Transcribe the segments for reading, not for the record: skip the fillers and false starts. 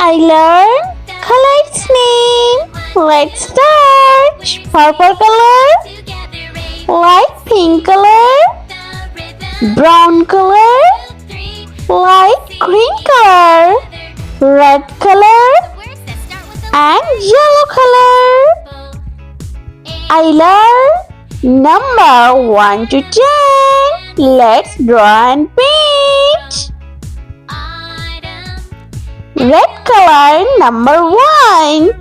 I learn color its name. Let's start. Purple color, light pink color, brown color, light green color, red color, and yellow color. I learn number 1 to 10. Let's draw and paint. Red color number 1.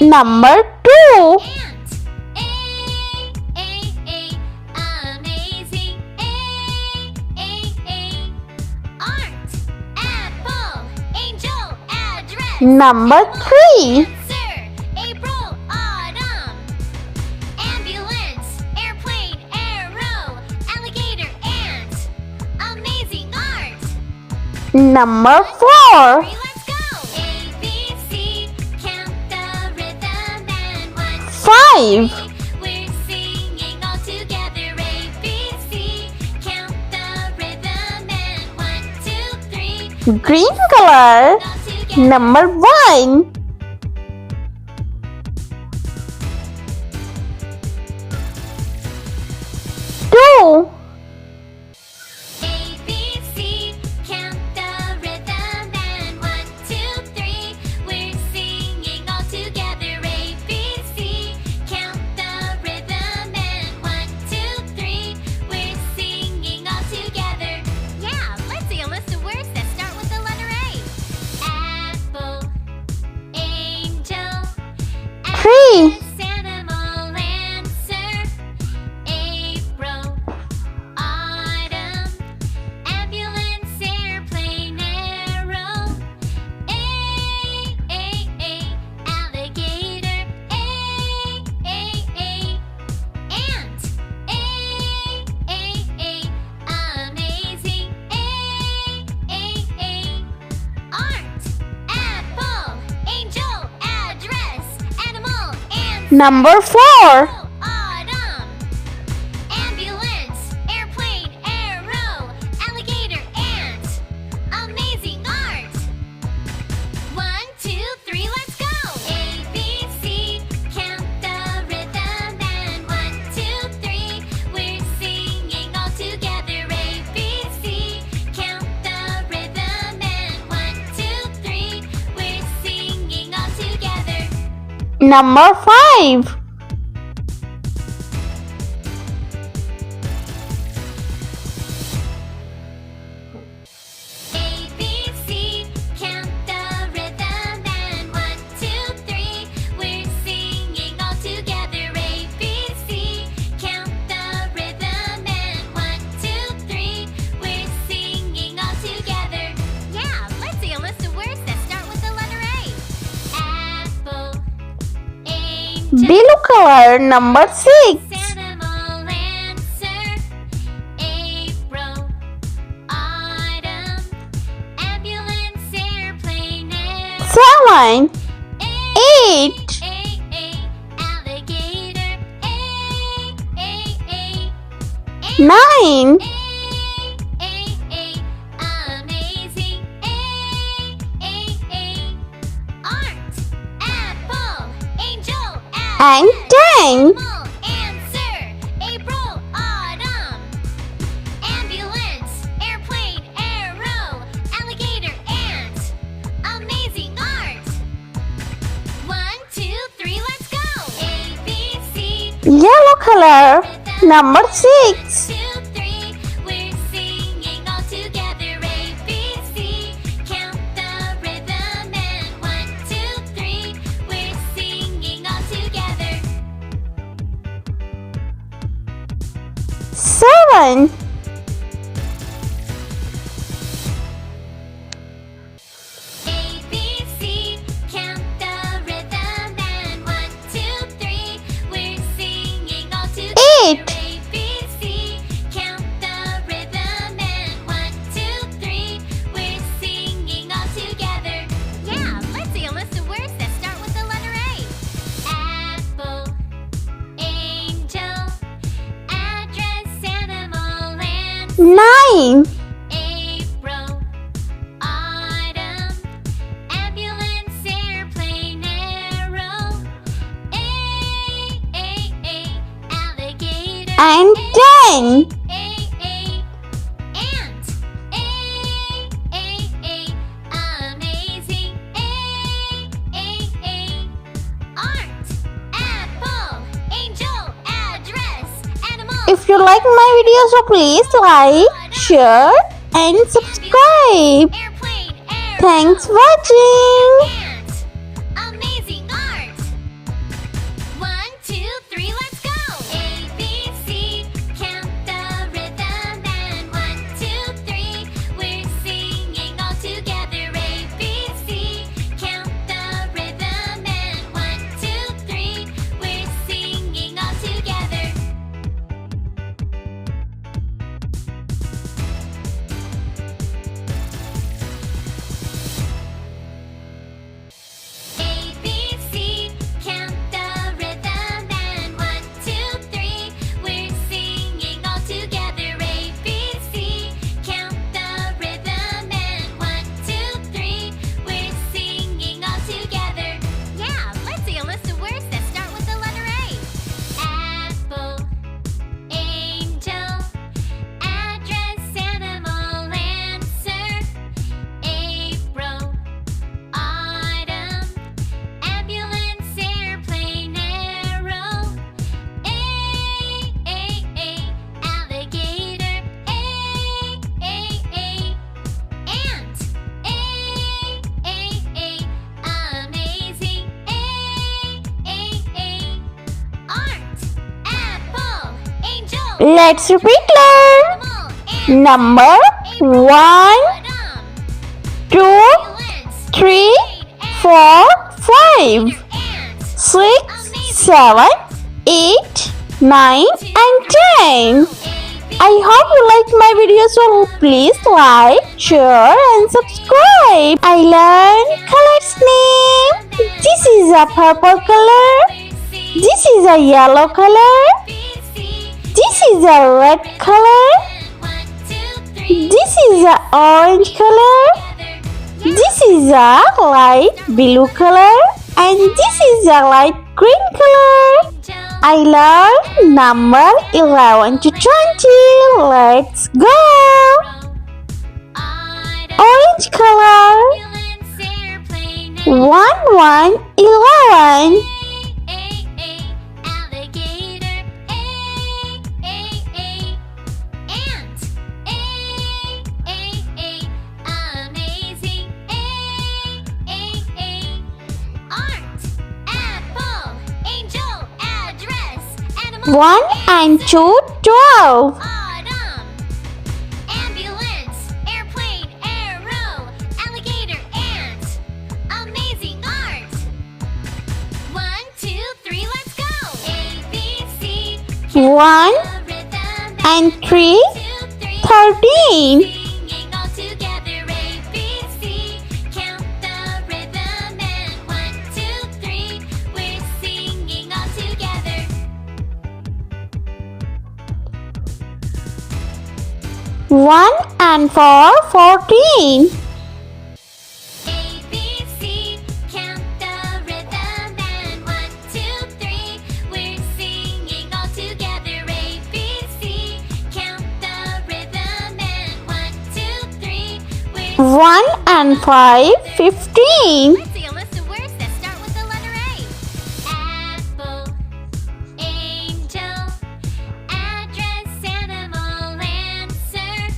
Number 2. Number 3. Number 4. Five. Green color number 1. 2. Three. Number 4. Ambulance, airplane, arrow, alligator, ant. Amazing art. 1, 2, 3, let's go. A, B, C, count the rhythm and 1, 2, 3. We're singing all together. A, B, C, count the rhythm and 1, 2, 3. We're singing all together. Number 5. A, B, C, count the rhythm and 1, 2, 3. We're singing all together. A, B, C, count the rhythm and 1, 2, 3. We're singing all together. Yeah, let's see a list of words that start with the letter A. Apple. Blue color number 6. Animal answer. April. Autumn. Ambulance, airplane, arrow. 7. 8. Alligator. 9. Amazing. Art. Apple. Angel. And 10. Answer. April. Autumn. Ambulance. Airplane. Arrow. Alligator. Ant. Amazing art. 1, 2, 3, let's go. A, B, C. Yellow color number 6. 2, 3. We're singing all together. A, B, C. Count the rhythm and 1, 2, 3. We're singing all together. 7. A, B, C. Count the rhythm and 1, 2, 3. We're singing all together. 8. A, B, C. Count the rhythm and 1, 2, 3. We're singing all together. Yeah, let's see a list of words that start with the letter A. Apple. Angel. Address. Animal. 9. April, autumn, ambulance, airplane, arrow, alligator, And 10. ant, amazing, art, apple, angel, address, animal. If you like my video, so please like, share and subscribe. Airplane, arrow, Thanks for watching. ant, amazing art. 1, 2, 3, let's go. A, B, C, count the rhythm and 1, 2, 3, we're singing all together. A, B, C, count the rhythm and 1, 2, 3, we're singing all together. A, B, C, count the rhythm and 1, 2, 3, we're singing all together. A, B, C, count the rhythm and 1, 2, 3, we're singing all together. Yeah, let's see a list of words that start with the letter A. Apple, angel, address, animal, answer, April, autumn, ambulance, airplane, arrow, alligator, ant, amazing, art, apple, angel, Let's repeat learn. animal, ant, Number 1, autumn, 2, ambulance, 3, airplane, 4, 5, ant, 6, 7, 8, 9 and 10. I hope you like my video, so please like, share and subscribe. I learned colors name. This is a purple color. This is a yellow color. This is a red color. This is a orange color. This is a light blue color. And this is a light green color. I learned number 11 to 20. Let's go. Orange color. 1, 1, 11. Alligator, ant, amazing, art, apple, angel, address, animal, 1 and 2, 12. autumn, ambulance, airplane, arrow, alligator, ant, amazing art. 1, 2, 3, let's go. A, B, C, 1 the rhythm, and 3, 2, 3, 13. singing all together. A, B, C, count the rhythm and 1, 2, 3, we're singing all together. 1 and 4, 14. A, B, C, count the rhythm and 1, 2, 3, we're singing all together. A, B, C, count the rhythm and 1, 2, 3, we're 1 and 5, 15. Let's see a list of words that start with the letter A. Apple, angel, address, animal, answer,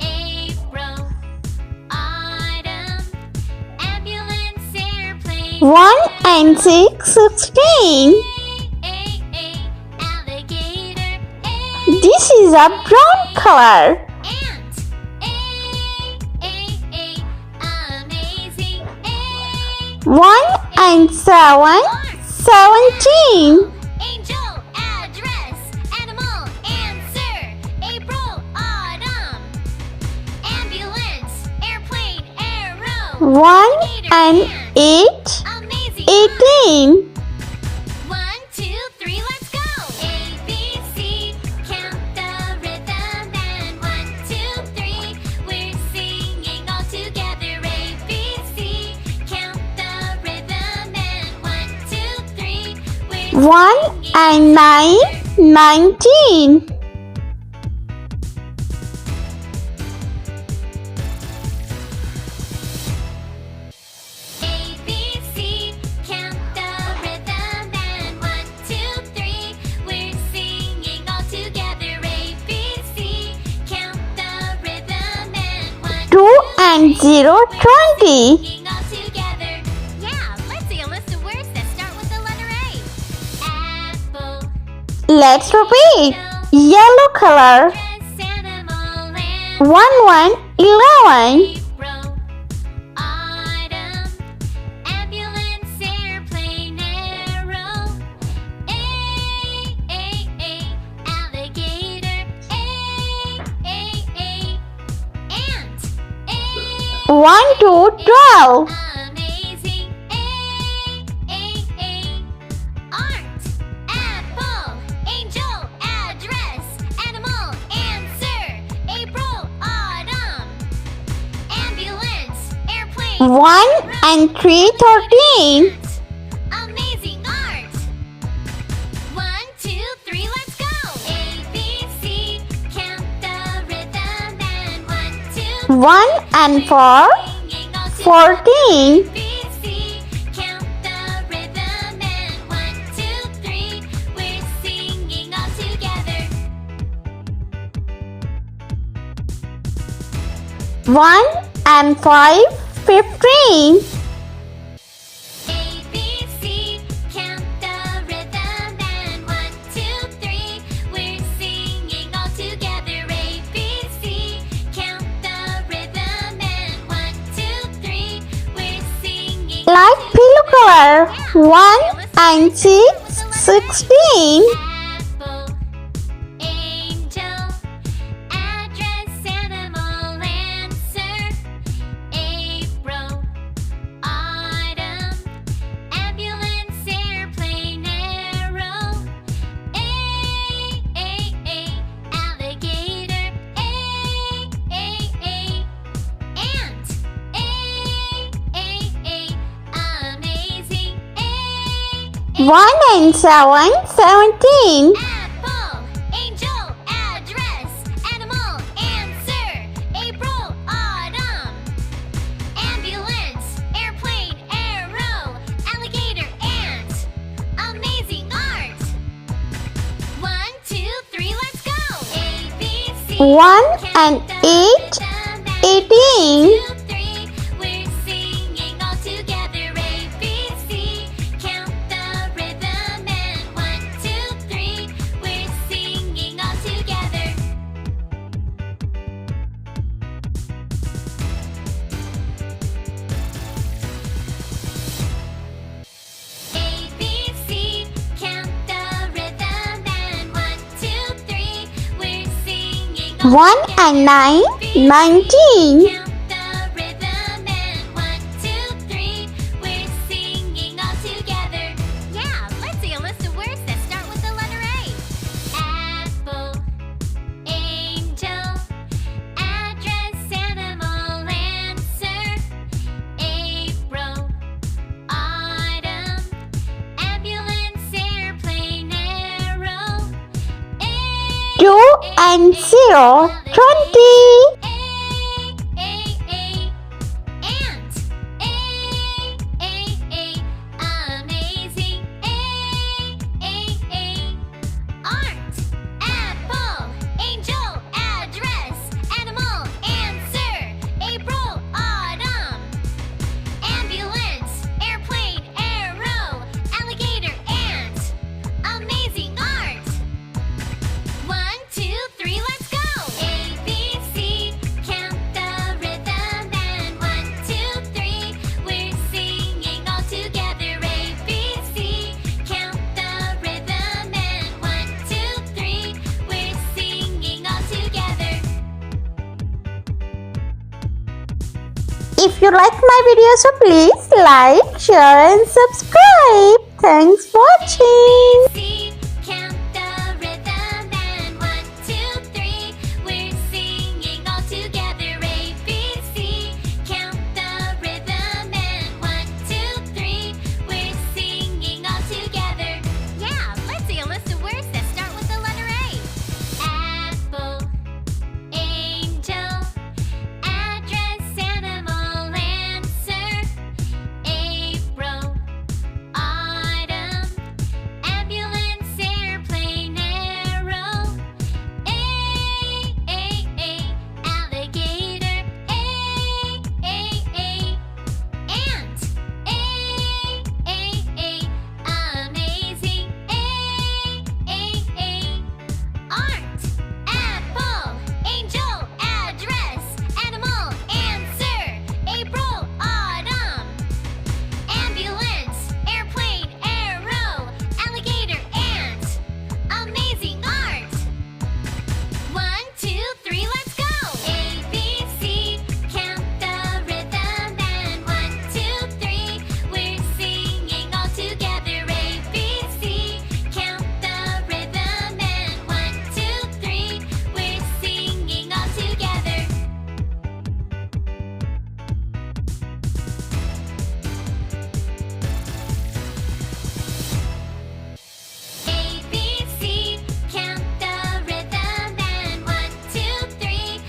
April, autumn, ambulance, airplane, 1 and 6, 16. alligator, This is a brown color. ant, amazing, 1 and 7, 17. angel, address, animal, answer, April, autumn, ambulance, airplane, arrow, 1 and 8, amazing, 18. 1, 2, 3, let's go. A, B, C, count the rhythm and 1, 1 and 9, 19. A, B, C, count the rhythm and 1, 2, 3. We're singing all together. A, B, C, count the rhythm and 1, 2 and 0, 20. singing all together. Yeah, let's see a list of words that start with the letter A. Apple, Let's repeat. Yellow color. dress, animal, and 1, 11. April, autumn, ambulance, airplane, arrow. A, alligator. A, ant. 1 to 12. Amazing. Art. Apple, angel, address, animal, answer. April, autumn, ambulance, airplane. 1 and 3, 13. Amazing art. 1, 2, 3, let's go. A, B, C, count the rhythm and 1, 2, 1 and 4, singing all 14. B, C, count the rhythm and 1, 2, 3. We're singing all together. 1 and 5, 15. A, B, C, count the rhythm and 1, 2, 3. We're singing all together. A, B, C, count the rhythm and 1, 2, 3. We're singing Light blue color. 1 and 6, 16. Apple, angel, address, animal, answer. April, autumn, ambulance, airplane, arrow. A, alligator. A, ant. Amazing. 1 and 7, 17. Apple, angel, address, animal, answer. April, autumn, ambulance, airplane, arrow, alligator, ant. Amazing art. 1, 2, 3, let's go. A, B, C. 1 and 8, 18. 2, 3. We're singing all together. A, B, C. Count the rhythm and 1, 2, 3. We're singing all together. A, B, C. Count the rhythm and 1, 2, 3. We're singing all 1 together. and 9, 19. Count the rhythm and 1, 2, 3. We're singing all together. Yeah, let's see a list of words that start with the letter A. Apple, angel, address, animal, answer. April, autumn, ambulance, airplane, arrow. 2 and 0, 20. Ant. Amazing. Art. Apple, angel, address, animal, answer. April, autumn, ambulance, airplane, arrow, alligator, ant. Amazing art. 1, 2, 3, let's go. A, B, C, count the rhythm and 1, 2, 3. We're singing all together. A, B, C, count the rhythm and 1, 2, 3. We're singing all together. If you like my video, so please like, share and subscribe. Thanks for watching. C, count the rhythm and 1, 2, 3. We're singing all together. A, B, C, count the rhythm and 1, 2, 3. We're singing all together. Yeah,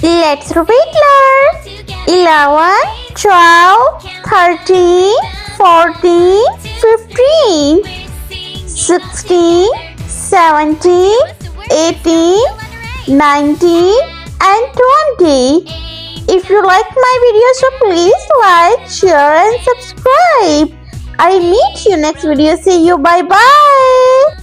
Let's repeat learn. 11, 12, 13, 14, 15, 16, 17, 18, 19 and 20. If you like my video, so please like, share and subscribe. I meet you next video. See you. Bye bye.